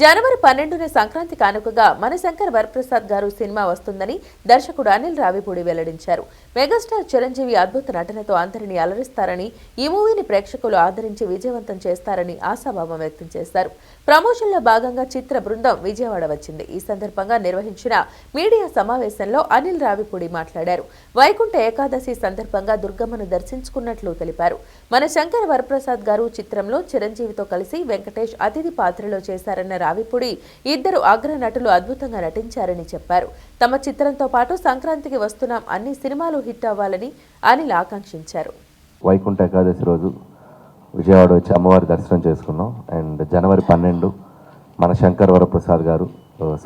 జనవరి 12న సంక్రాంతి కానుకగా మనశంకర్ వరప్రసాద్ గారు సినిమా వస్తుందని దర్శకుడు అనిల్ రావిపూడి వెల్లడించారు. మెగాస్టార్ చిరంజీవి అద్భుత నటనతో అందరినీ అలరిస్తారని, ఈ మూవీని ప్రేక్షకులు ఆదరించి విజయవంతం చేస్తారని ఆశాభావం వ్యక్తం చేశారు. ప్రమోషన్లో భాగంగా చిత్ర బృందం విజయవాడ వచ్చింది. ఈ సందర్భంగా నిర్వహించిన మీడియా సమావేశంలో అనిల్ రావిపూడి మాట్లాడారు. వైకుంఠ ఏకాదశి సందర్భంగా దుర్గమ్మను దర్శించుకున్నట్లు తెలిపారు. మనశంకర్ వరప్రసాద్ గారు చిత్రంలో చిరంజీవితో కలిసి వెంకటేష్ అతిథి పాత్రలో చేశారన్న రావిపూడి ఇద్దరు అగ్ర నటులు అద్భుతంగా నటించారని చెప్పారు. తమ చిత్రంతో పాటు సంక్రాంతికి వస్తున్న అన్ని సినిమాలు హిట్ అవ్వాలని అనిల్ ఆకాంక్షించారు. వైకుంఠ ఏకాదశి రోజు విజయవాడ వచ్చి అమ్మవారి దర్శనం చేసుకున్నాం. అండ్ జనవరి 12 మన శంకర్ వరప్రసాద్ గారు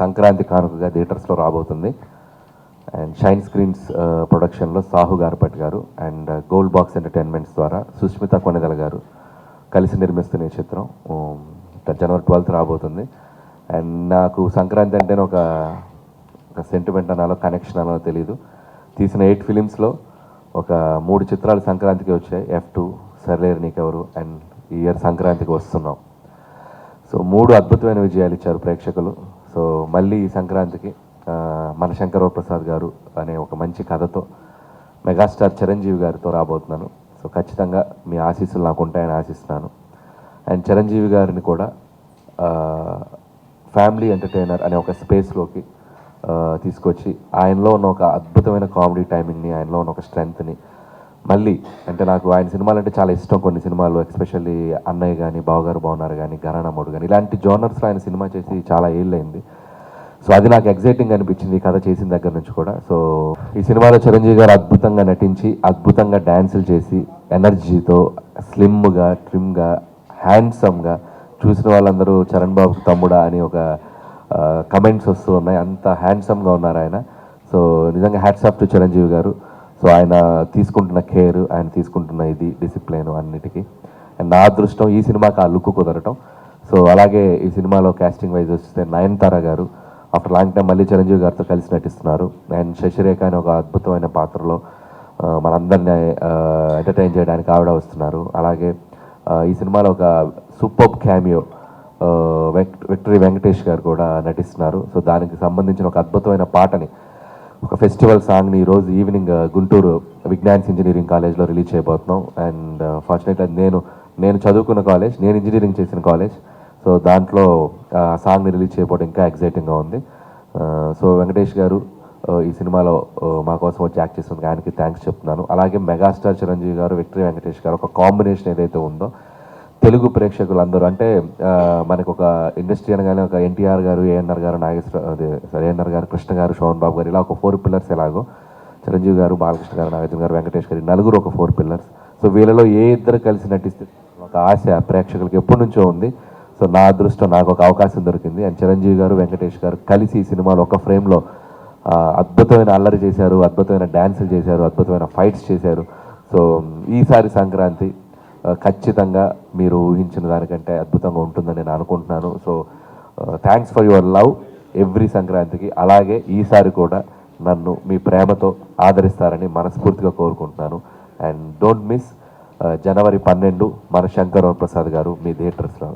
సంక్రాంతి కానుకగా థియేటర్స్లో రాబోతుంది. అండ్ షైన్ స్క్రీన్స్ ప్రొడక్షన్లో సాహు గారపట్ గారు అండ్ గోల్డ్ బాక్స్ ఎంటర్టైన్మెంట్స్ ద్వారా సుష్మిత కొనెదల గారు కలిసి నిర్మిస్తున్న ఈ చిత్రం జనవరి 12 రాబోతుంది. అండ్ నాకు సంక్రాంతి అంటేనే ఒక సెంటిమెంట్ అనాలో కనెక్షన్ అనాలో తెలీదు. తీసిన 8 ఫిలిమ్స్లో ఒక 3 చిత్రాలు సంక్రాంతికి వచ్చాయి. F2, సర్లేరు నీకెవరు అండ్ ఈ ఇయర్ సంక్రాంతికి వస్తున్నాం. సో 3 అద్భుతమైన విజయాలు ఇచ్చారు ప్రేక్షకులు. సో మళ్ళీ ఈ సంక్రాంతికి మన శంకర్ ప్రసాద్ గారు అనే ఒక మంచి కథతో మెగాస్టార్ చిరంజీవి గారితో రాబోతున్నాను. సో ఖచ్చితంగా మీ ఆశీస్సులు నాకు ఉంటాయని ఆశిస్తున్నాను. అండ్ చిరంజీవి గారిని కూడా ఫ్యామిలీ ఎంటర్టైనర్ అనే ఒక స్పేస్లోకి తీసుకొచ్చి ఆయనలో ఉన్న ఒక అద్భుతమైన కామెడీ టైమింగ్ని, ఆయనలో ఉన్న ఒక స్ట్రెంగ్త్ని మళ్ళీ అంటే నాకు ఆయన సినిమాలు అంటే చాలా ఇష్టం. కొన్ని సినిమాలు ఎస్పెషల్లీ అన్నయ్య కానీ, బావగారు బాగున్నారు కానీ, గరణముడు కానీ ఇలాంటి జోనర్స్లో ఆయన సినిమా చేసి చాలా ఏళ్ళైంది. సో అది నాకు ఎగ్జైటింగ్ అనిపించింది ఈ కథ చేసిన దగ్గర నుంచి కూడా. సో ఈ సినిమాలో చిరంజీవి గారు అద్భుతంగా నటించి, అద్భుతంగా డ్యాన్సులు చేసి, ఎనర్జీతో, స్లిమ్గా, ట్రిమ్గా, హ్యాండ్సమ్గా చూసిన వాళ్ళందరూ చరణ్ బాబుకి తమ్ముడా అని ఒక కమెంట్స్ వస్తూ ఉన్నాయి. అంత హ్యాండ్సమ్గా ఉన్నారు ఆయన. సో నిజంగా హ్యాట్స్ ఆఫ్ టు చిరంజీవి గారు. సో ఆయన తీసుకుంటున్న కేర్, ఆయన తీసుకుంటున్న ఇది డిసిప్లిన్ అన్నిటికీ. అండ్ నా అదృష్టం ఈ సినిమాకి ఆ లుక్ కుదరటం. సో అలాగే ఈ సినిమాలో కాస్టింగ్ వైజ్ వస్తే నయనతార గారు ఆఫ్టర్ లాంగ్ టైం మళ్ళీ చిరంజీవి గారితో కలిసి నటిస్తున్నారు. అండ్ శశిరేఖ అనే ఒక అద్భుతమైన పాత్రలో మనందరినీ ఎంటర్టైన్ చేయడానికి ఆవిడ వస్తున్నారు. అలాగే ఈ సినిమాలో ఒక సూపర్ క్యామియో విక్టరీ వెంకటేష్ గారు కూడా నటిస్తున్నారు. సో దానికి సంబంధించిన ఒక అద్భుతమైన పాటని, ఒక ఫెస్టివల్ సాంగ్ని ఈరోజు ఈవినింగ్ గుంటూరు విజ్ఞాన్స్ ఇంజనీరింగ్ కాలేజ్లో రిలీజ్ చేయబోతున్నాం. అండ్ ఫార్చునేట్గా నేను చదువుకున్న కాలేజ్, నేను ఇంజనీరింగ్ చేసిన కాలేజ్. సో దాంట్లో సాంగ్ని రిలీజ్ చేయబోవడం ఇంకా ఎగ్జైటింగ్గా ఉంది. సో వెంకటేష్ గారు ఈ సినిమాలో మా కోసం వచ్చి యాక్ట్ చేస్తుంది, ఆయనకి థ్యాంక్స్ చెప్తున్నాను. అలాగే మెగాస్టార్ చిరంజీవి గారు, విక్టరీ వెంకటేష్ గారు ఒక కాంబినేషన్ ఏదైతే ఉందో తెలుగు ప్రేక్షకులందరూ అంటే మనకు ఒక ఇండస్ట్రీ అనగానే ఒక ఎన్టీఆర్ గారు, ఏఎన్ఆర్ గారు, ఏఎన్ఆర్ గారు, కృష్ణ గారు, శోభన్ బాబు గారు ఇలా ఒక 4 పిల్లర్స్ ఎలాగో చిరంజీవి గారు, బాలకృష్ణ గారు, నాగార్జున గారు, వెంకటేష్ గారు నలుగురు ఒక 4 పిల్లర్స్. సో వీళ్ళలో ఏ ఇద్దరు కలిసి నటిస్తే ఒక ఆశ ప్రేక్షకులకి ఎప్పటి నుంచో ఉంది. సో నా అదృష్టం, నాకు ఒక అవకాశం దొరికింది. అండ్ చిరంజీవి గారు, వెంకటేష్ గారు కలిసి ఈ సినిమాలో ఒక ఫ్రేమ్లో అద్భుతమైన అల్లరి చేశారు, అద్భుతమైన డ్యాన్సులు చేశారు, అద్భుతమైన ఫైట్స్ చేశారు. సో ఈసారి సంక్రాంతి ఖచ్చితంగా మీరు ఊహించిన దానికంటే అద్భుతంగా ఉంటుందని నేను అనుకుంటున్నాను. So thanks for your love every సంక్రాంతికి. అలాగే ఈసారి కూడా నన్ను మీ ప్రేమతో ఆదరిస్తారని మనస్ఫూర్తిగా కోరుకుంటున్నాను. అండ్ డోంట్ మిస్ జనవరి 12 మన శంకర్ వరప్రసాద్ గారు మీ థియేటర్స్లో.